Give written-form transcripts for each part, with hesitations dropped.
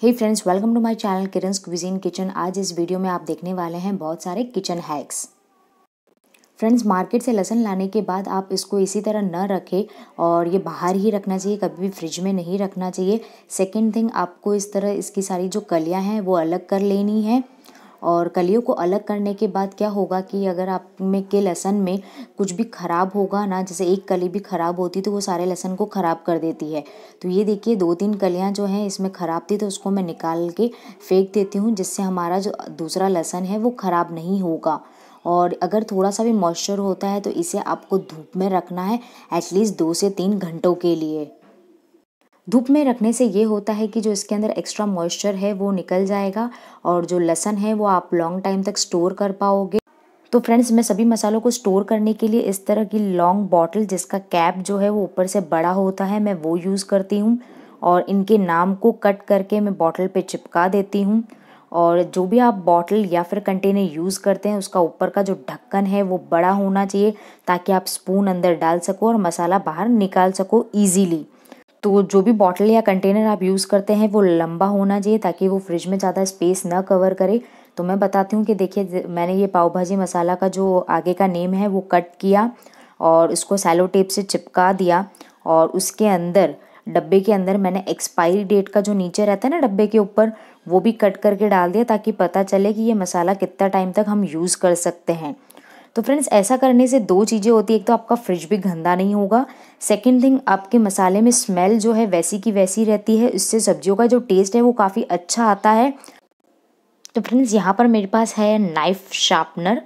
Hey friends, welcome to my channel Kiran's cuisine kitchen. आज इस video में आप देखने वाले हैं बहुत सारे किचन हैक्स। फ्रेंड्स, मार्केट से लहसुन लाने के बाद आप इसको इसी तरह न रखें और ये बाहर ही रखना चाहिए, कभी भी फ्रिज में नहीं रखना चाहिए। सेकंड थिंग, आपको इस तरह इसकी सारी जो कलियां हैं वो अलग कर लेनी है। और कलियों को अलग करने के बाद क्या होगा कि अगर आप में के लहसुन में कुछ भी ख़राब होगा ना, जैसे एक कली भी ख़राब होती तो वो सारे लहसुन को ख़राब कर देती है। तो ये देखिए 2-3 कलियां जो हैं इसमें ख़राब थी, तो उसको मैं निकाल के फेंक देती हूँ, जिससे हमारा जो दूसरा लहसुन है वो ख़राब नहीं होगा। और अगर थोड़ा सा भी मॉइस्चर होता है तो इसे आपको धूप में रखना है एटलीस्ट 2 से 3 घंटों के लिए। धूप में रखने से ये होता है कि जो इसके अंदर एक्स्ट्रा मॉइस्चर है वो निकल जाएगा और जो लहसुन है वो आप लॉन्ग टाइम तक स्टोर कर पाओगे। तो फ्रेंड्स, मैं सभी मसालों को स्टोर करने के लिए इस तरह की लॉन्ग बॉटल जिसका कैप जो है वो ऊपर से बड़ा होता है, मैं वो यूज़ करती हूँ। और इनके नाम को कट करके मैं बॉटल पे चिपका देती हूँ। और जो भी आप बॉटल या फिर कंटेनर यूज़ करते हैं उसका ऊपर का जो ढक्कन है वो बड़ा होना चाहिए, ताकि आप स्पून अंदर डाल सको और मसाला बाहर निकाल सको ईजीली। तो जो भी बॉटल या कंटेनर आप यूज़ करते हैं वो लंबा होना चाहिए, ताकि वो फ्रिज में ज़्यादा स्पेस ना कवर करे। तो मैं बताती हूँ कि देखिए, मैंने ये पाव भाजी मसाला का जो आगे का नेम है वो कट किया और उसको सैलो टेप से चिपका दिया। और उसके अंदर, डब्बे के अंदर, मैंने एक्सपायरी डेट का जो नीचे रहता है ना डब्बे के ऊपर, वो भी कट करके डाल दिया, ताकि पता चले कि ये मसाला कितना टाइम तक हम यूज़ कर सकते हैं। तो फ्रेंड्स, ऐसा करने से 2 चीज़ें होती है। एक तो आपका फ्रिज भी गंदा नहीं होगा, सेकंड थिंग आपके मसाले में स्मेल जो है वैसी की वैसी रहती है, इससे सब्जियों का जो टेस्ट है वो काफ़ी अच्छा आता है। तो फ्रेंड्स, यहाँ पर मेरे पास है नाइफ़ शार्पनर।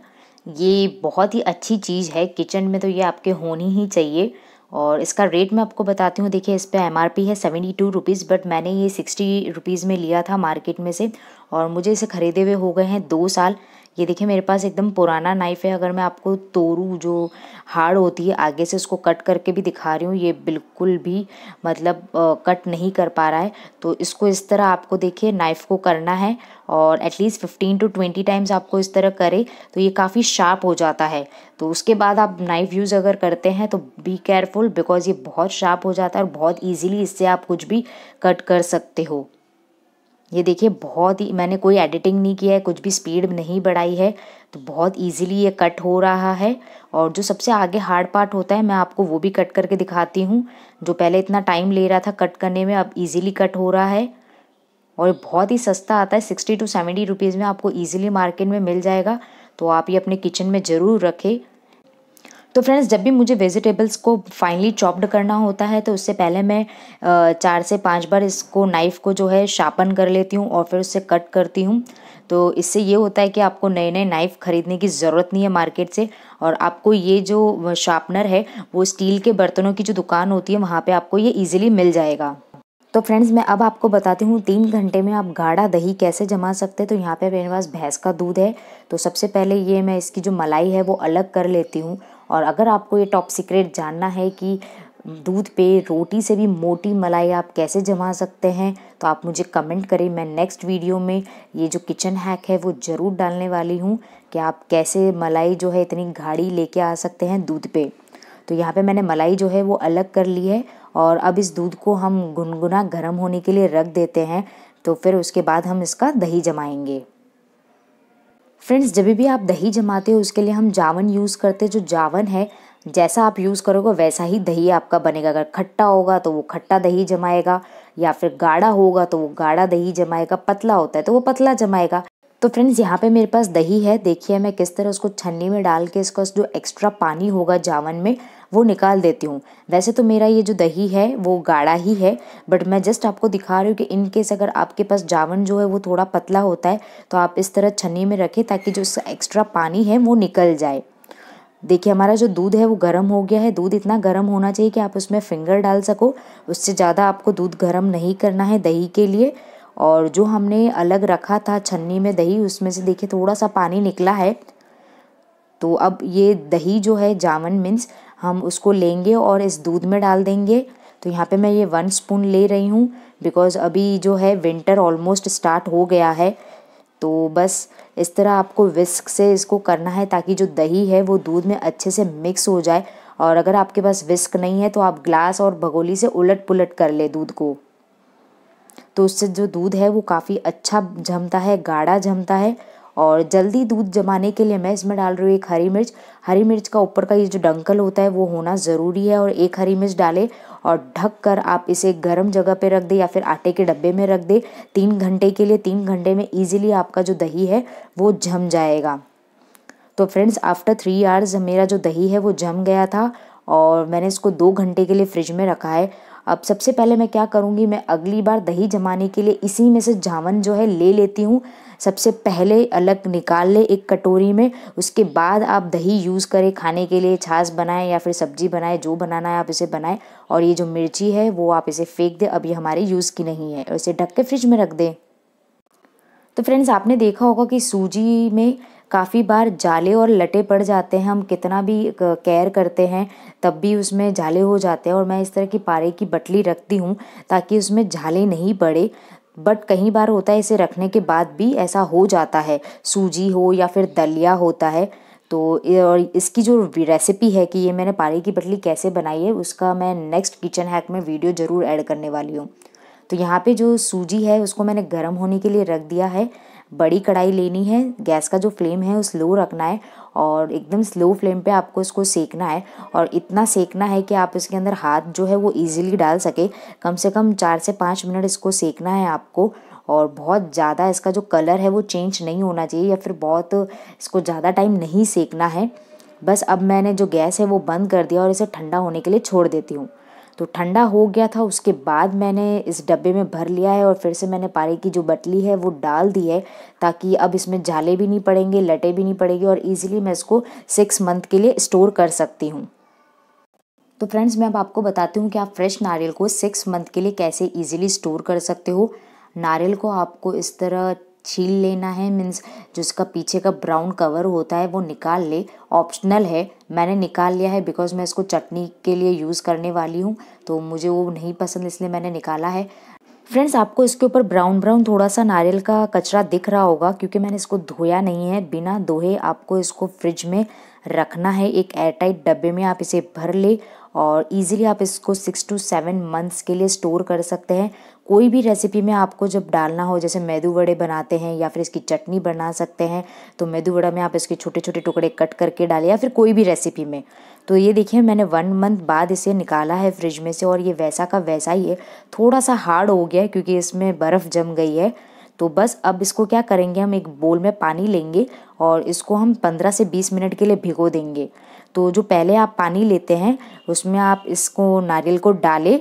ये बहुत ही अच्छी चीज़ है, किचन में तो ये आपके होनी ही चाहिए। और इसका रेट मैं आपको बताती हूँ। देखिए, इस पे MRP है 72 रुपीज़, बट मैंने ये 60 रुपीज़ में लिया था मार्केट में से, और मुझे इसे ख़रीदे हुए हो गए हैं 2 साल। ये देखिए, मेरे पास एकदम पुराना नाइफ़ है। अगर मैं आपको तोड़ूँ, जो हार्ड होती है, आगे से उसको कट करके भी दिखा रही हूँ, ये बिल्कुल भी मतलब कट नहीं कर पा रहा है। तो इसको इस तरह आपको देखिए नाइफ़ को करना है, और एटलीस्ट 15 to 20 टाइम्स आपको इस तरह करे तो ये काफ़ी शार्प हो जाता है। तो उसके बाद आप नाइफ़ यूज़ अगर करते हैं तो बी केयरफुल, बिकॉज़ ये बहुत शार्प हो जाता है और बहुत ईजीली इससे आप कुछ भी कट कर सकते हो। ये देखिए, बहुत ही, मैंने कोई एडिटिंग नहीं किया है, कुछ भी स्पीड नहीं बढ़ाई है, तो बहुत इजीली ये कट हो रहा है। और जो सबसे आगे हार्ड पार्ट होता है, मैं आपको वो भी कट करके दिखाती हूँ। जो पहले इतना टाइम ले रहा था कट करने में, अब इजीली कट हो रहा है। और बहुत ही सस्ता आता है, 60 to 70 रुपीज़ में आपको ईजिली मार्केट में मिल जाएगा। तो आप ये अपने किचन में ज़रूर रखें। तो फ्रेंड्स, जब भी मुझे वेजिटेबल्स को फाइनली चॉप्ड करना होता है तो उससे पहले मैं 4 से 5 बार इसको, नाइफ़ को जो है, शार्पन कर लेती हूँ और फिर उससे कट करती हूँ। तो इससे ये होता है कि आपको नए नए नाइफ़ ख़रीदने की ज़रूरत नहीं है मार्केट से, और आपको ये जो शार्पनर है वो स्टील के बर्तनों की जो दुकान होती है वहाँ पे आपको ये ईजिली मिल जाएगा। तो फ्रेंड्स, मैं अब आपको बताती हूँ 3 घंटे में आप गाढ़ा दही कैसे जमा सकते हैं। तो यहाँ पे मेरे पास भैंस का दूध है, तो सबसे पहले ये मैं इसकी जो मलाई है वो अलग कर लेती हूँ। और अगर आपको ये टॉप सीक्रेट जानना है कि दूध पे रोटी से भी मोटी मलाई आप कैसे जमा सकते हैं, तो आप मुझे कमेंट करें। मैं नेक्स्ट वीडियो में ये जो किचन हैक है वो ज़रूर डालने वाली हूँ कि आप कैसे मलाई जो है इतनी गाढ़ी लेके आ सकते हैं दूध पे। तो यहाँ पे मैंने मलाई जो है वो अलग कर ली है, और अब इस दूध को हम गुनगुना गर्म होने के लिए रख देते हैं। तो फिर उसके बाद हम इसका दही जमाएंगे। फ्रेंड्स, जब भी आप दही जमाते हो उसके लिए हम जावन यूज़ करते हैं। जो जावन है, जैसा आप यूज़ करोगे वैसा ही दही आपका बनेगा। अगर खट्टा होगा तो वो खट्टा दही जमाएगा, या फिर गाढ़ा होगा तो वो गाढ़ा दही जमाएगा, पतला होता है तो वो पतला जमाएगा। तो फ्रेंड्स, यहाँ पे मेरे पास दही है। देखिए, मैं किस तरह उसको छन्नी में डाल के इसका जो एक्स्ट्रा पानी होगा जावन में वो निकाल देती हूँ। वैसे तो मेरा ये जो दही है वो गाढ़ा ही है, बट मैं जस्ट आपको दिखा रही हूँ कि इन केस अगर आपके पास जावन जो है वो थोड़ा पतला होता है तो आप इस तरह छन्नी में रखें, ताकि जो एक्स्ट्रा पानी है वो निकल जाए। देखिए, हमारा जो दूध है वो गर्म हो गया है। दूध इतना गर्म होना चाहिए कि आप उसमें फिंगर डाल सको, उससे ज़्यादा आपको दूध गर्म नहीं करना है दही के लिए। और जो हमने अलग रखा था छन्नी में दही, उसमें से देखिए थोड़ा सा पानी निकला है। तो अब ये दही जो है, जावन मीन्स, हम उसको लेंगे और इस दूध में डाल देंगे। तो यहाँ पे मैं ये 1 स्पून ले रही हूँ, बिकॉज़ अभी जो है विंटर ऑलमोस्ट स्टार्ट हो गया है। तो बस इस तरह आपको विस्क से इसको करना है, ताकि जो दही है वो दूध में अच्छे से मिक्स हो जाए। और अगर आपके पास विस्क नहीं है तो आप ग्लास और भगोनी से उलट पुलट कर ले दूध को। तो उससे जो दूध है वो काफ़ी अच्छा जमता है, गाढ़ा जमता है। और जल्दी दूध जमाने के लिए मैं इसमें डाल रही हूँ एक हरी मिर्च। हरी मिर्च का ऊपर का ये जो डंकल होता है वो होना ज़रूरी है, और एक हरी मिर्च डालें और ढक कर आप इसे गर्म जगह पे रख दें या फिर आटे के डब्बे में रख दें 3 घंटे के लिए। 3 घंटे में ईजिली आपका जो दही है वो जम जाएगा। तो फ्रेंड्स, आफ्टर 3 आवर्स मेरा जो दही है वो जम गया था और मैंने इसको 2 घंटे के लिए फ्रिज में रखा है। अब सबसे पहले मैं क्या करूँगी, मैं अगली बार दही जमाने के लिए इसी में से जामन जो है ले लेती हूँ। सबसे पहले अलग निकाल ले एक कटोरी में, उसके बाद आप दही यूज़ करें खाने के लिए, छाछ बनाएं या फिर सब्जी बनाएं, जो बनाना है आप इसे बनाएं। और ये जो मिर्ची है वो आप इसे फेंक दें, अब ये हमारे यूज़ की नहीं है, और इसे ढक के फ्रिज में रख दें। तो फ्रेंड्स, आपने देखा होगा कि सूजी में काफ़ी बार जाले और लटे पड़ जाते हैं, हम कितना भी केयर करते हैं तब भी उसमें जाले हो जाते हैं। और मैं इस तरह की पारे की बटली रखती हूँ ताकि उसमें जाले नहीं पड़े। बट कई बार होता है इसे रखने के बाद भी ऐसा हो जाता है, सूजी हो या फिर दलिया होता है। तो और इसकी जो रेसिपी है कि ये मैंने पारे की बटली कैसे बनाई है, उसका मैं नेक्स्ट किचन हैक में वीडियो ज़रूर ऐड करने वाली हूँ। तो यहाँ पे जो सूजी है उसको मैंने गर्म होने के लिए रख दिया है। बड़ी कढ़ाई लेनी है, गैस का जो फ्लेम है वो स्लो रखना है और एकदम स्लो फ्लेम पे आपको इसको सेकना है। और इतना सेकना है कि आप इसके अंदर हाथ जो है वो इजीली डाल सके। कम से कम 4 से 5 मिनट इसको सेकना है आपको। और बहुत ज़्यादा इसका जो कलर है वो चेंज नहीं होना चाहिए या फिर बहुत इसको ज़्यादा टाइम नहीं सेकना है। बस अब मैंने जो गैस है वो बंद कर दिया और इसे ठंडा होने के लिए छोड़ देती हूँ। तो ठंडा हो गया था, उसके बाद मैंने इस डब्बे में भर लिया है और फिर से मैंने पारे की जो बटली है वो डाल दी है, ताकि अब इसमें जाले भी नहीं पड़ेंगे, लटे भी नहीं पड़ेंगे और इजीली मैं इसको 6 मंथ के लिए स्टोर कर सकती हूँ। तो फ्रेंड्स, मैं अब आपको बताती हूँ कि आप फ्रेश नारियल को 6 मंथ के लिए कैसे इजीली स्टोर कर सकते हो। नारियल को आपको इस तरह छील लेना है, मीन्स जो इसका पीछे का ब्राउन कवर होता है वो निकाल ले। ऑप्शनल है, मैंने निकाल लिया है बिकॉज मैं इसको चटनी के लिए यूज़ करने वाली हूँ, तो मुझे वो नहीं पसंद इसलिए मैंने निकाला है। फ्रेंड्स, आपको इसके ऊपर ब्राउन ब्राउन थोड़ा सा नारियल का कचरा दिख रहा होगा क्योंकि मैंने इसको धोया नहीं है। बिना धोए आपको इसको फ्रिज में रखना है, एक एयरटाइट डब्बे में आप इसे भर ले और इजीली आप इसको 6 to 7 मंथ्स के लिए स्टोर कर सकते हैं। कोई भी रेसिपी में आपको जब डालना हो, जैसे मेदू वड़े बनाते हैं या फिर इसकी चटनी बना सकते हैं, तो मेदू वड़ा में आप इसके छोटे छोटे टुकड़े कट करके डालें या फिर कोई भी रेसिपी में। तो ये देखिए, मैंने 1 मंथ बाद इसे निकाला है फ्रिज में से और ये वैसा का वैसा ही है। थोड़ा सा हार्ड हो गया है क्योंकि इसमें बर्फ़ जम गई है। तो बस अब इसको क्या करेंगे, हम एक बोल में पानी लेंगे और इसको हम 15 से 20 मिनट के लिए भिगो देंगे। तो जो पहले आप पानी लेते हैं उसमें आप इसको नारियल को डालें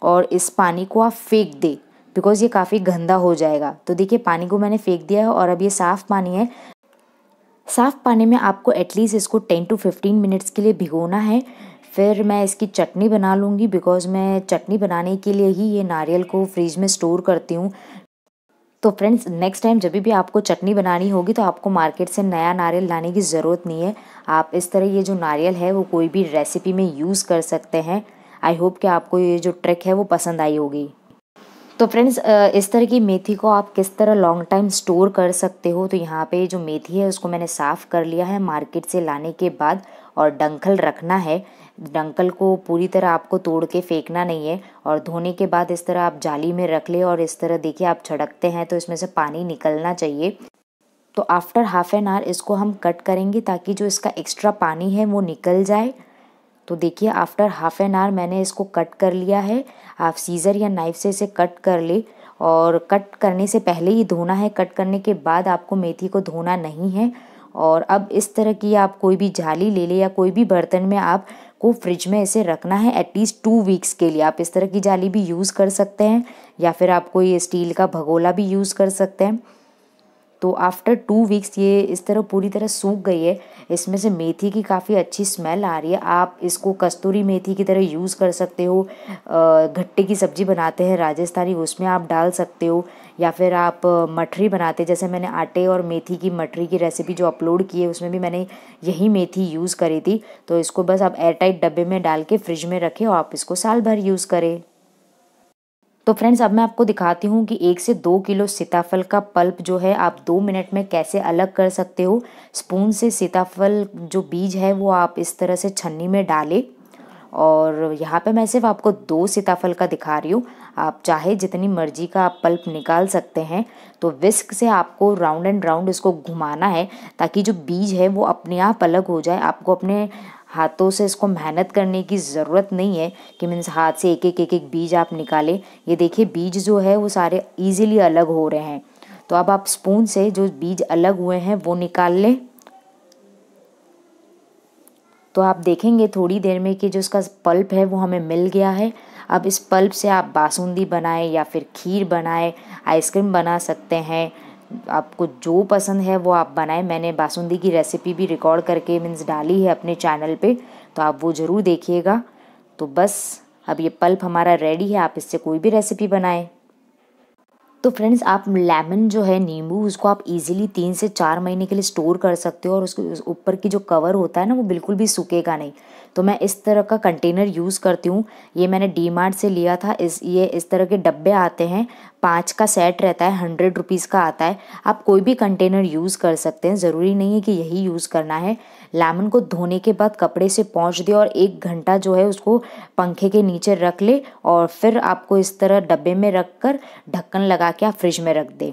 और इस पानी को आप फेंक दें, बिकॉज़ ये काफ़ी गंदा हो जाएगा। तो देखिए, पानी को मैंने फेंक दिया है और अब ये साफ़ पानी है। साफ़ पानी में आपको एटलीस्ट इसको 10 to 15 मिनट्स के लिए भिगोना है। फिर मैं इसकी चटनी बना लूँगी, बिकॉज़ मैं चटनी बनाने के लिए ही ये नारियल को फ्रीज में स्टोर करती हूँ। तो फ्रेंड्स, नेक्स्ट टाइम जब भी आपको चटनी बनानी होगी तो आपको मार्केट से नया नारियल लाने की ज़रूरत नहीं है। आप इस तरह ये जो नारियल है वो कोई भी रेसिपी में यूज़ कर सकते हैं। आई होप कि आपको ये जो ट्रिक है वो पसंद आई होगी। तो फ्रेंड्स, इस तरह की मेथी को आप किस तरह लॉन्ग टाइम स्टोर कर सकते हो, तो यहाँ पे जो मेथी है उसको मैंने साफ़ कर लिया है मार्केट से लाने के बाद, और डंठल रखना है। डंठल को पूरी तरह आपको तोड़ के फेंकना नहीं है और धोने के बाद इस तरह आप जाली में रख ले और इस तरह देखिए आप झड़कते हैं तो इसमें से पानी निकलना चाहिए। तो आफ्टर हाफ एन आवर इसको हम कट करेंगे ताकि जो इसका एक्स्ट्रा पानी है वो निकल जाए। तो देखिए, आफ्टर हाफ एन आवर मैंने इसको कट कर लिया है। आप सीज़र या नाइफ़ से इसे कट कर ले और कट करने से पहले ही धोना है, कट करने के बाद आपको मेथी को धोना नहीं है। और अब इस तरह की आप कोई भी जाली ले ले या कोई भी बर्तन में आपको फ्रिज में इसे रखना है एटलीस्ट 2 वीक्स के लिए। आप इस तरह की जाली भी यूज़ कर सकते हैं या फिर आप कोई स्टील का भगोला भी यूज़ कर सकते हैं। तो आफ्टर 2 वीक्स ये इस तरह पूरी तरह सूख गई है। इसमें से मेथी की काफ़ी अच्छी स्मेल आ रही है। आप इसको कस्तूरी मेथी की तरह यूज़ कर सकते हो। घट्टे की सब्ज़ी बनाते हैं राजस्थानी, उसमें आप डाल सकते हो, या फिर आप मठरी बनाते हैं, जैसे मैंने आटे और मेथी की मठरी की रेसिपी जो अपलोड की है उसमें भी मैंने यही मेथी यूज़ करी थी। तो इसको बस आप एयरटाइट डब्बे में डाल के फ्रिज में रखें और आप इसको साल भर यूज़ करें। तो फ्रेंड्स, अब मैं आपको दिखाती हूँ कि 1 से 2 किलो सीताफल का पल्प जो है आप 2 मिनट में कैसे अलग कर सकते हो। स्पून से सीताफल जो बीज है वो आप इस तरह से छन्नी में डालें और यहाँ पे मैं सिर्फ आपको 2 सीताफल का दिखा रही हूँ। आप चाहे जितनी मर्जी का आप पल्प निकाल सकते हैं। तो विस्क से आपको राउंड एंड राउंड इसको घुमाना है ताकि जो बीज है वो अपने आप अलग हो जाए। आपको अपने हाथों से इसको मेहनत करने की ज़रूरत नहीं है कि मीन्स हाथ से एक एक बीज आप निकालें। ये देखिए बीज जो है वो सारे ईजिली अलग हो रहे हैं। तो अब आप स्पून से जो बीज अलग हुए हैं वो निकाल लें। तो आप देखेंगे थोड़ी देर में कि जो इसका पल्प है वो हमें मिल गया है। अब इस पल्प से आप बासुंदी बनाएं या फिर खीर बनाएं, आइसक्रीम बना सकते हैं। आपको जो पसंद है वो आप बनाएं। मैंने बासुंदी की रेसिपी भी रिकॉर्ड करके मीन्स डाली है अपने चैनल पे, तो आप वो ज़रूर देखिएगा। तो बस अब ये पल्प हमारा रेडी है, आप इससे कोई भी रेसिपी बनाएं। तो फ्रेंड्स आप लेमन जो है, नींबू, उसको आप इजीली 3 से 4 महीने के लिए स्टोर कर सकते हो और उसके ऊपर की जो कवर होता है ना वो बिल्कुल भी सूखेगा नहीं। तो मैं इस तरह का कंटेनर यूज़ करती हूँ। ये मैंने डी मार्ट से लिया था। ये इस तरह के डब्बे आते हैं, 5 का सेट रहता है, 100 रुपीज़ का आता है। आप कोई भी कंटेनर यूज़ कर सकते हैं, ज़रूरी नहीं है कि यही यूज़ करना है। लेमन को धोने के बाद कपड़े से पोंछ दे और 1 घंटा जो है उसको पंखे के नीचे रख ले और फिर आपको इस तरह डब्बे में रख कर ढक्कन लगा के आप फ्रिज में रख दें।